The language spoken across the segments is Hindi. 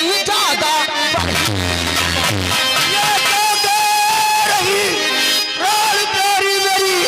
ही ज्यादा ये तो कह रही प्राण प्यारी मेरी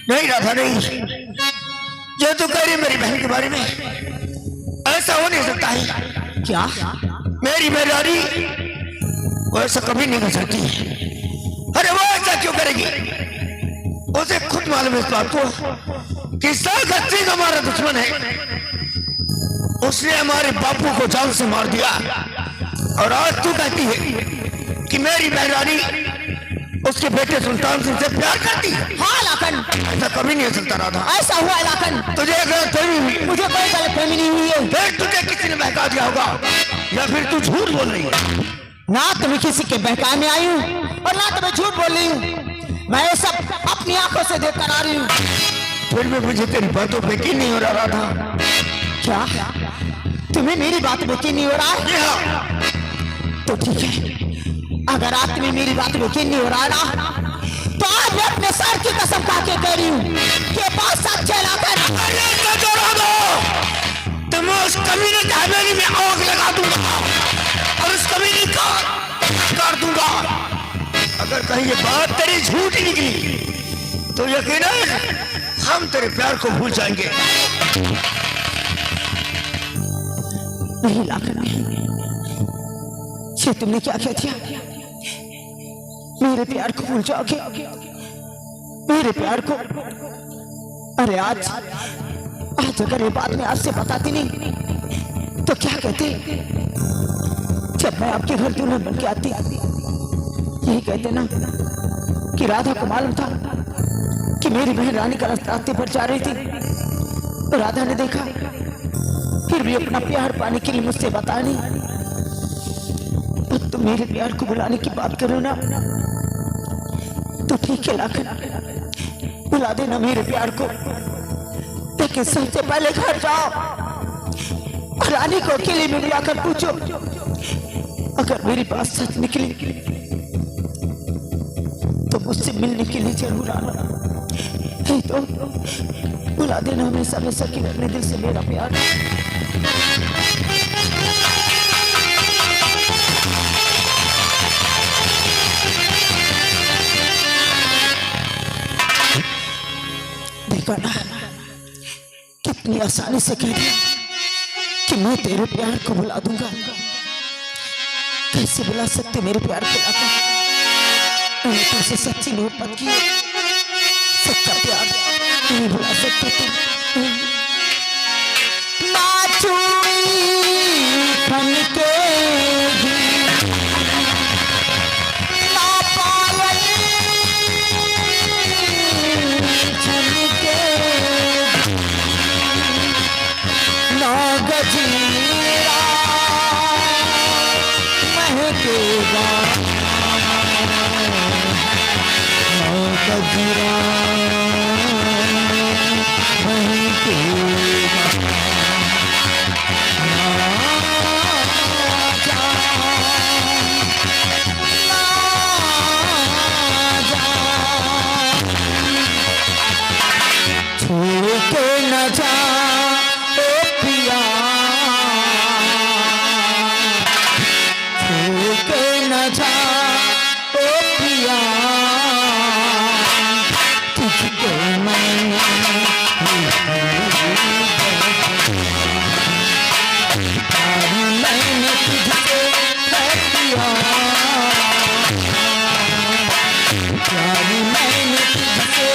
नहीं राधा नहीं, जो तू कह रही मेरी बहन के बारे में ऐसा हो नहीं सकता है। क्या मेरी मेहरारी वो ऐसा कभी नहीं कर सकती। अरे वो ऐसा क्यों करेगी? उसे खुद मालूम है इस बात को कि सागर सिंह हमारा दुश्मन है। उसने हमारे बापू को जान से मार दिया और आज तू कहती है कि मेरी मेहरानी उसके बेटे सुल्तान सिंह से प्यार करती है। हाँ लाखन, ऐसा कभी नहीं हो सकता राधा। ऐसा हुआ लाखन। तुझे गलतफहमी हुई। मुझे कोई गलतफहमी नहीं हुई है। फिर तुझे किसी ने बहका दिया होगा या फिर तू झूठ बोल रही है। ना तो मैं किसी के बहकाने में आई हूँ और ना तो मैं झूठ बोल रही हूँ। मैं ये सब अपनी आंखों से देख कर आ रही हूँ। फिर भी मुझे तेरी बातों पे यकीन नहीं हो रहा राधा। क्या तुम्हें मेरी बात पे यकीन नहीं हो रहा है? हाँ। तो ठीक है, अगर आज तुम्हें मेरी बात पे यकीन नहीं हो रहा ना, तो आज मैं अपने सर की कसम खा के कह रही हूँ कि बात सच है लाखन। तो मैं उस कमीने की हवेली में आग लगा दूंगा और उस कमीने का कर दूंगा। अगर कहीं ये बात तेरी झूठी निकली तो यकीनन हम तेरे प्यार को भूल जाएंगे। नहीं लाखन, ये तुमने क्या कह दिया? मेरे प्यार को भूल जाओगे? मेरे प्यार को? अरे आज अगर ये बात मैं आपसे बताती नहीं तो क्या कहते? जब मैं आपके घर दुल्हन बन के आती यही कहते ना कि राधा को मालूम था कि मेरी बहन रानी का रास्ते पर जा रही थी। तो राधा ने देखा, फिर भी अपना प्यार पाने के लिए मुझसे बता नहीं। तुम मेरे प्यार को बुलाने की बात करो ना तो ठीक है लाखन, बुला देना मेरे प्यार को। लेकिन सबसे पहले घर जाओ और रानी को अकेले में बुलाकर पूछो, अगर मेरी बात सच निकली तो मुझसे मिलने के लिए जरूर आना। नहीं तो बुला देना हमेशा हमेशा कि अपने दिल से मेरा प्यार। देखा ना कितनी आसानी से कह दिया कि मैं तेरे प्यार को बुला दूंगा। कैसे बुला सकते मेरे प्यार को लाकर? मैंने तुमसे सच्ची मोहब्बत की, सच्चा प्यार नहीं बुला सकते तुम। ना चूड़ी खनकेगी, ना पायल छनकेगी, ना गजीरा महकेगा, ना गजीरा महकेगा, छोड़ के न जा ओ पिया, छोड़ के न जा ओ पिया, तुझको मैंने तुझसे किया, प्यार मैंने तुझसे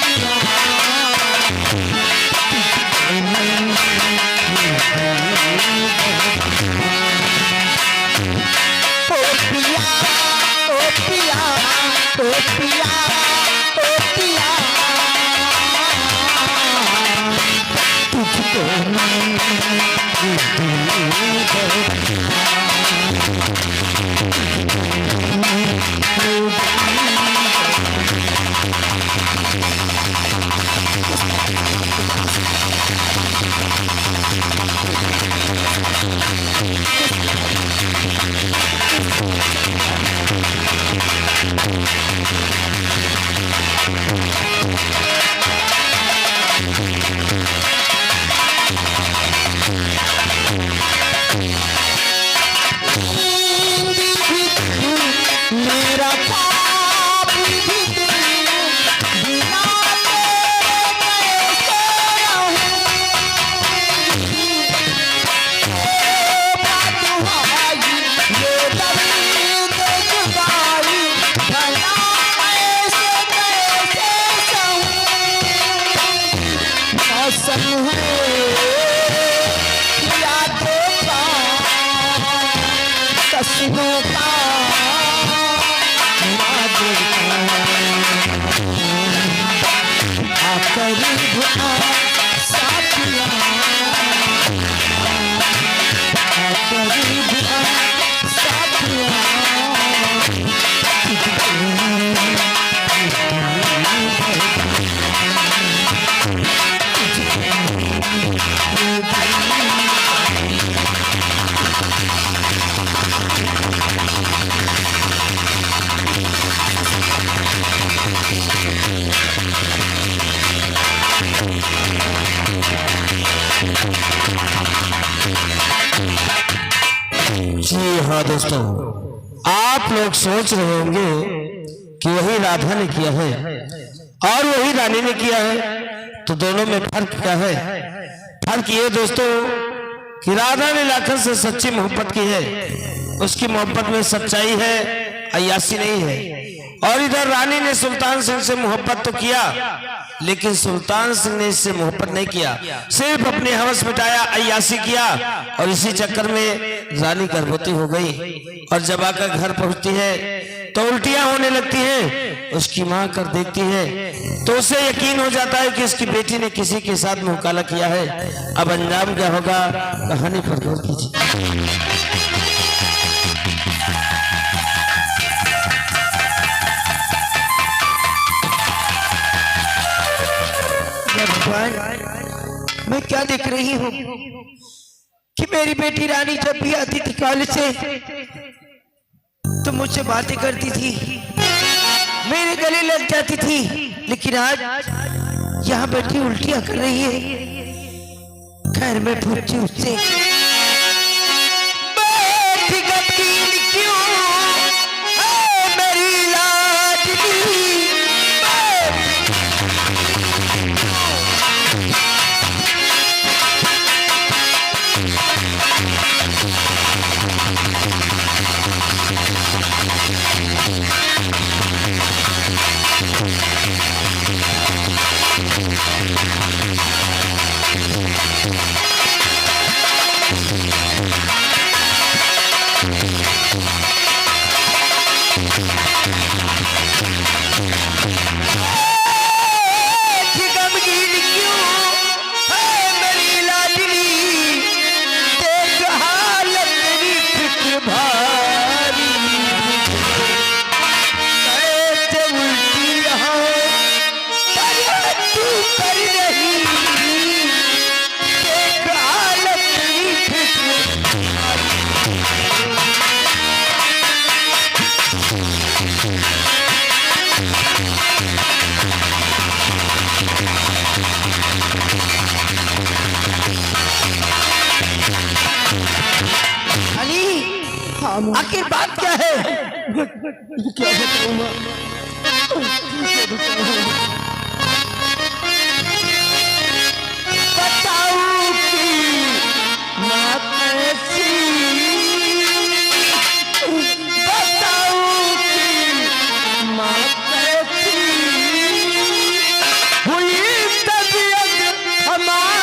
किया, ओ पिया ओ पिया ओ पिया ओ पिया, तुझको मेरा पाप भी बिना कैसे रहूं, बात हुई ये दर्द जुदाई, भला ऐसे कैसे सहूं, मौसम है यादों का, कस्मों का, करीब आ साथिया, करीब आ साथिया, जी हाँ दोस्तों, आप लोग सोच रहे होंगे कि वही राधा ने किया है और वही रानी ने किया है, तो दोनों में फर्क क्या है? फर्क ये दोस्तों कि राधा ने लाखन से सच्ची मोहब्बत की है, उसकी मोहब्बत में सच्चाई है, अय्यासी नहीं है। और इधर रानी ने सुल्तान सिंह से मोहब्बत तो किया, लेकिन सुल्तान सिंह ने इससे मोहब्बत नहीं किया, सिर्फ अपने हवस मिटाया, अय्यासी किया, और इसी चक्कर में रानी गर्भवती हो गई। और जब आकर घर पहुंचती है तो उल्टियां होने लगती हैं। उसकी मां कर देखती है तो उसे यकीन हो जाता है कि उसकी बेटी ने किसी के साथ मुंह काला किया है। अब अंजाम क्या होगा, कहानी पर गौर कीजिए। मैं क्या देख रही हूँ कि मेरी बेटी रानी जब भी आती थी कॉलेज से तो मुझसे बातें करती थी, मेरे गले लग जाती थी, लेकिन आज यहाँ बैठी उल्टियां कर रही है। खैर मैं पूछती उससे, बैठी गमगीन क्यों है मेरी लाडली? आखिर बात क्या है? क्या बताऊं मैं? बताऊं कि माँ कैसी, बताऊं कि माँ कैसी हुई तबीयत हमारी।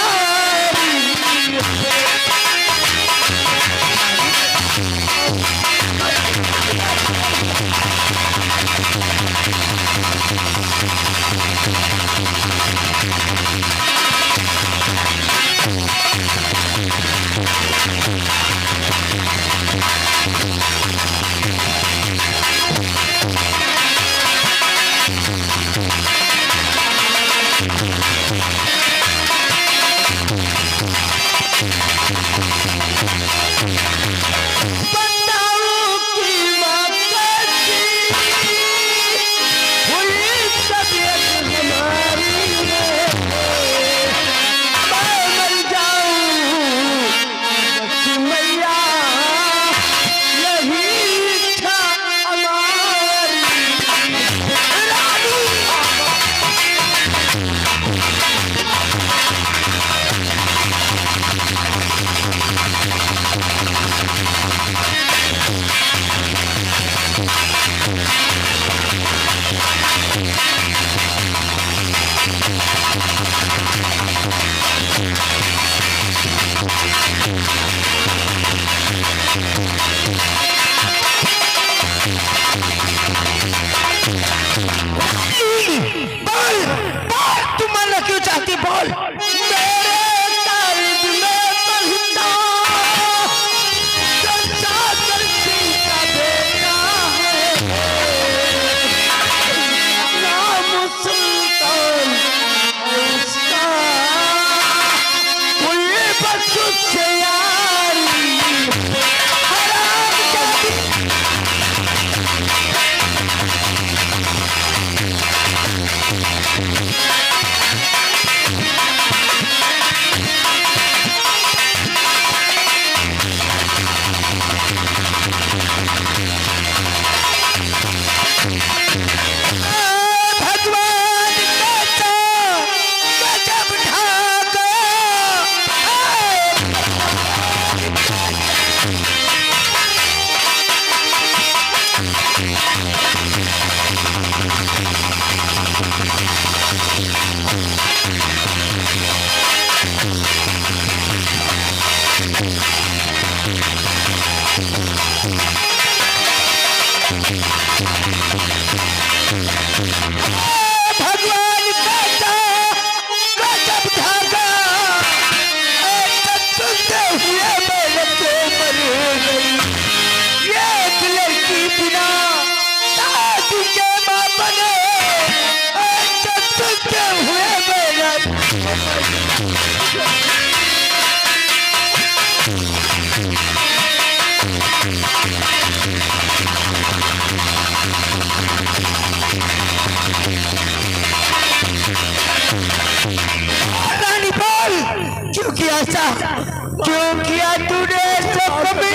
क्यों किया तूने ऐसा कभी?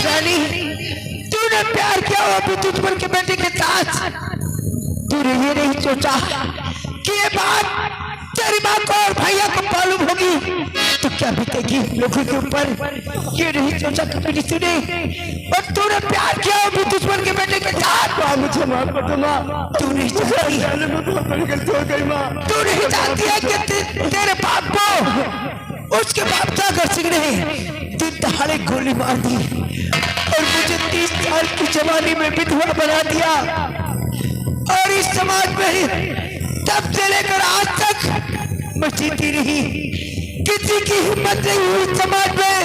रानी, तूने प्यार किया हो अभी दुश्मन के बेटे के साथ। तूने ये नहीं सोचा कि ये बात तेरी माँ को और भैया को मालूम होगी तो क्या बीतेगी लोगों के ऊपर। ये नहीं सोचा कभी तूने, और तूने प्यार किया अभी दुश्मन के बेटे के साथ। मुझे माफ कर दो माँ। तू नहीं जानती है कि तेरे बाप को उसके बाप सागर सिंह ने दिन दहाड़े गोली मार दी और मुझे 30 साल की जवानी में विधवा बना दिया। और इस समाज में तब से लेकर आज तक मैं जीती रही। किसी की हिम्मत नहीं हुई समाज में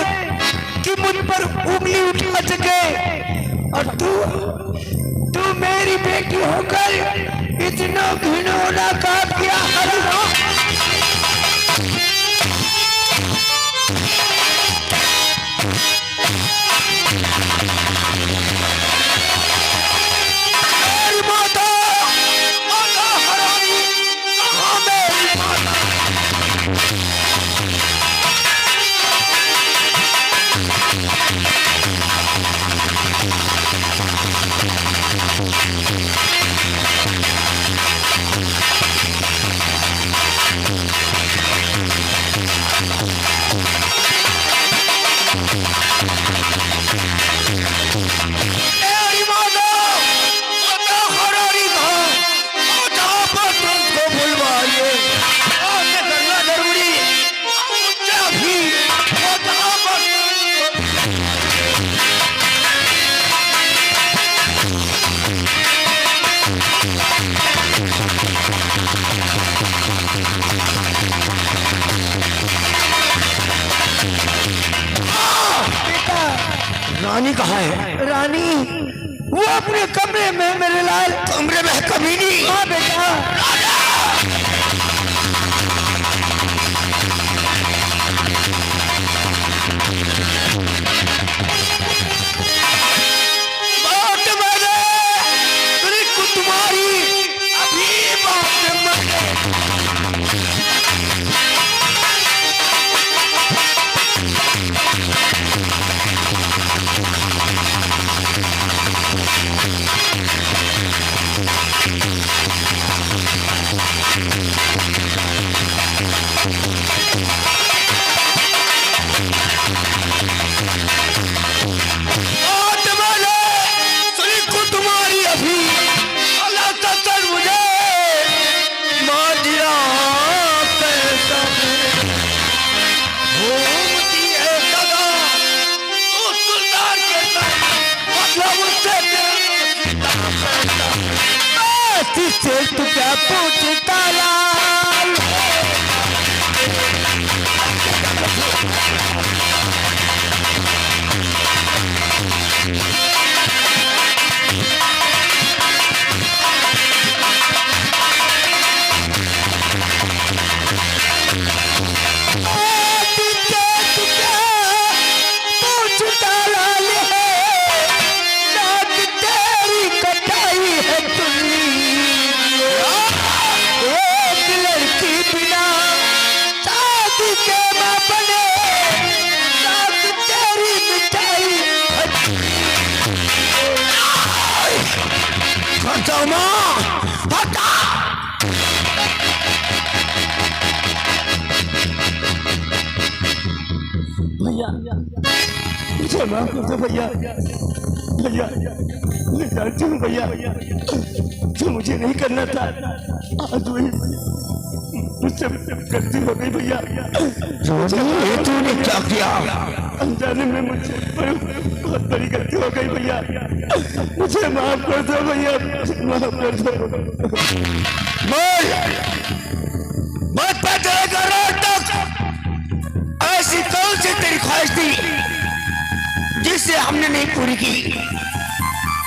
कि मुझ पर उंगली उठा सके। और तू मेरी बेटी होकर इतना घिनौना काम किया। रानी कहाँ है? रानी वो अपने कमरे में मेरे लाल। कमरे में कभी नहीं। हाँ बेटा। बात मैंने तुम्हारी अभी बात तू क्या पूछता लाल? भैया मुझे माफ कर दो भैया। भैया मैं जानती हूँ भैया जो मुझे नहीं करना था आज वही मुझसे गलती हो गई भैया। तूने क्या किया? अनजाने में मुझसे बहुत बड़ी गलती हो गई भैया। मुझे माफ कर दो भैया, माफ कर दो। मत पतेगा रात तक ऐसी कौन सी तेरी ख्वाहिश थी जिसे हमने नहीं पूरी की?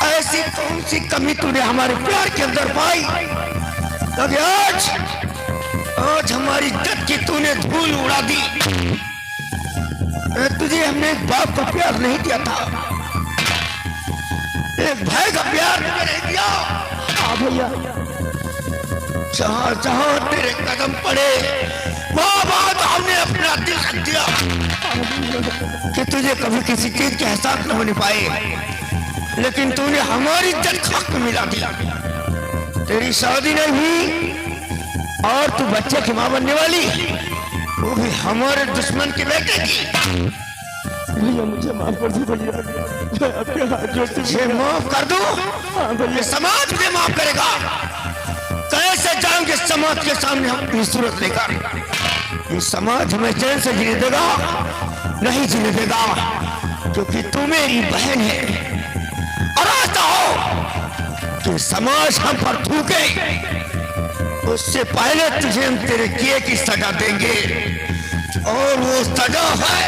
ऐसी कौन सी कमी तूने हमारे प्यार के अंदर पाई ताकि आज हमारी इज्जत की तूने धूल उड़ा दी? तुझे हमने एक बाप का प्यार नहीं दिया था, एक भाई का प्यार नहीं दिया। हाँ भैया जहां जहां तेरे कदम पड़े वहां वहां तो हमने अपना दिल रख दिया कि तुझे कभी किसी चीज के एहसास न होने पाए, लेकिन तूने हमारी इज्जत खाक में मिला दिया। तेरी शादी नहीं हुई और तू बच्चे की मां बनने वाली, वो भी हमारे दुश्मन के बेटे की। भैया मुझे माफ कर दो भैया, मैं आपके हाथ जोड़ती हूँ। ये माफ कर दो? हाँ भैया। ये समाज मुझे माफ करेगा? कैसे जाएंगे समाज के सामने हम अपनी सूरत लेकर? ये समाज हमें चैन से जीने देगा? नहीं जीने देगा, क्योंकि तू मेरी बहन है। और आता हो कि समाज हम पर थूके, उससे पहले तुझे हम तेरे किए की सजा देंगे, और वो सजा है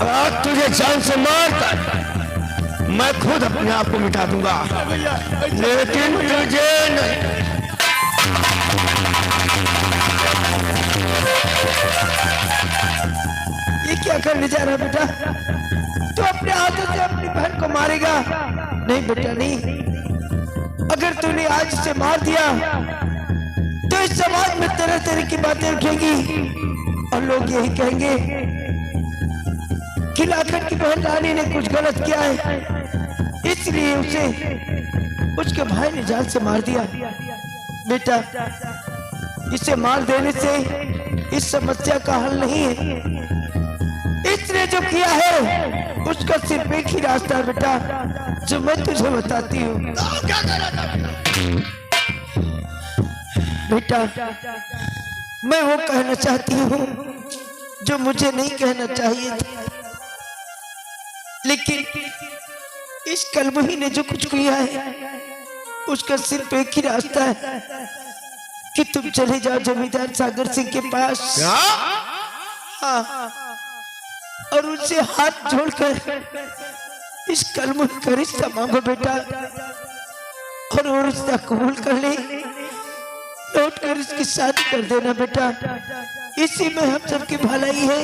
आज तुझे जान से मारकर मैं खुद अपने आप को मिटा दूंगा, लेकिन तुझे नहीं। ये क्या करने जा रहा बेटा? तू अपने हाथों से अपनी बहन को मारेगा? नहीं बेटा नहीं। अगर तूने आज इसे मार दिया तो इस समाज में तरह तरह की बातें उठेंगी और लोग यही कहेंगे कि लाखन की बहन रानी ने कुछ गलत किया है, इसलिए उसे उसके भाई ने जान से मार दिया। बेटा इसे मार देने से इस समस्या का हल नहीं है। इसने जो किया है उसका सिर्फ एक ही रास्ता है बेटा, जो मैं तुझे बताती हूँ। बेटा मैं वो कहना चाहती हूँ जो मुझे नहीं कहना चाहिए था, लेकिन इस कलमुही ने जो कुछ किया है उसका सिर्फ एक ही रास्ता है कि तुम चले जाओ जमींदार सागर सिंह के पास। हाँ, और उनसे हाथ जोड़कर इस कलमुही का रिश्ता मांगो बेटा, और वो रिश्ता कबूल कर ले, लौट कर इसकी शादी कर देना बेटा। इसी में हम सबकी भलाई है,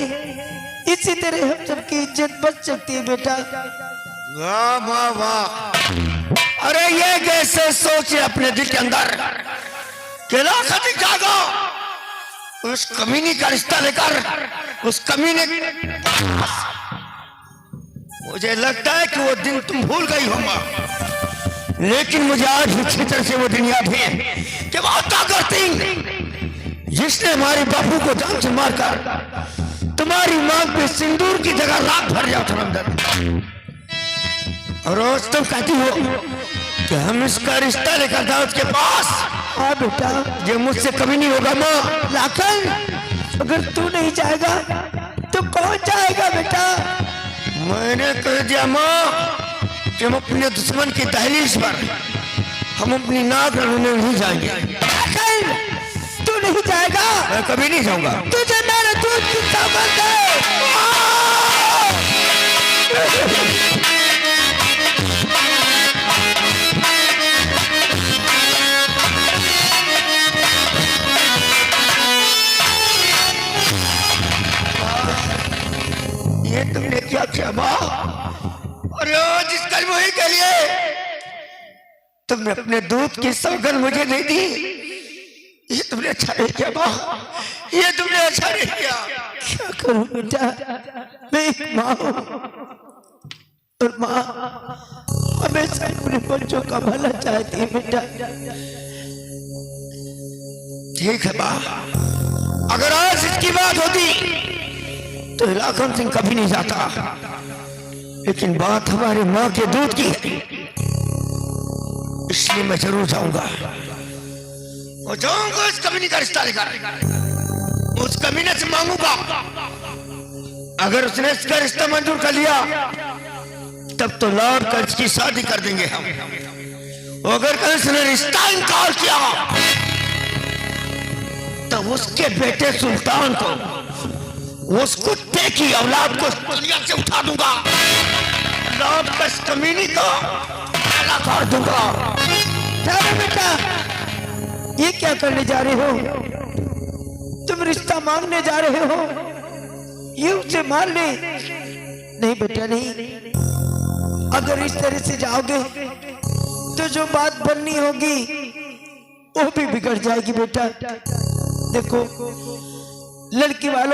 इसी तरह हम सबकी इज्जत बच सकती है बेटा। वाह वाह वाह! अरे ये कैसे सोचे अपने दिल के अंदर कि लाखन जागो उस कमीनी का रिश्ता लेकर, उस कमीने मुझे लगता है कि वो दिन तुम भूल गई होगा, लेकिन मुझे आज भी अच्छी तरह से वो दिन याद है कि वो ताकत सिंह जिसने हमारे बापू को जान से मारकर तुम्हारी मांग पे सिंदूर की जगह राख भर जाओ समंदर। और रोज तुम कहती हो कि हम इसका रिश्ता लेकर जाओ उसके पास। हाँ बेटा, ये मुझसे कभी नहीं होगा माँ। लाखन अगर तू नहीं जाएगा तो कौन जाएगा बेटा? मैंने कह दिया माँ कि हम अपने दुश्मन की दहलीज पर हम अपनी नाक रखने नहीं जाएंगे। लाखन तू नहीं जाएगा? मैं कभी नहीं जाऊंगा। तुझे मेरे दूध की ताकत है। ये तुमने क्या किया माँ? और जिस कलमुही के लिए तुमने अपने दूध की सौगंध मुझे नहीं दी, ये तुमने अच्छा नहीं किया माँ, ये तुमने अच्छा नहीं किया। क्या करूं बेटा, मैं एक माँ हूं और माँ हमेशा अपने बच्चों का भला चाहती है बेटा। ठीक है माँ, अगर आज इसकी बात होती तो लाखन सिंह कभी नहीं जाता, लेकिन बात हमारी माँ के दूध की है, इसलिए मैं जरूर जाऊंगा। और जाऊंगा इस कमीने का रिश्ता लेकर, उस कमीने से मांगूंगा। अगर उसने इसका रिश्ता मंजूर कर लिया तब तो लौट कर इसकी शादी कर देंगे हम। अगर कल उसने रिश्ता इनकार किया तब उसके बेटे सुल्तान को, उस कुत्ते की औलाद को दुनिया से उठा दूंगा, लौट कर इस कमीने को अलग कर दूंगा। बेटा ये क्या करने जा रहे हो? तुम रिश्ता मांगने जा रहे हो, ये उसे मार ले। नहीं बेटा नहीं, अगर इस तरह से जाओगे तो जो बात बननी होगी वो भी बिगड़ जाएगी बेटा। देखो लड़की वालों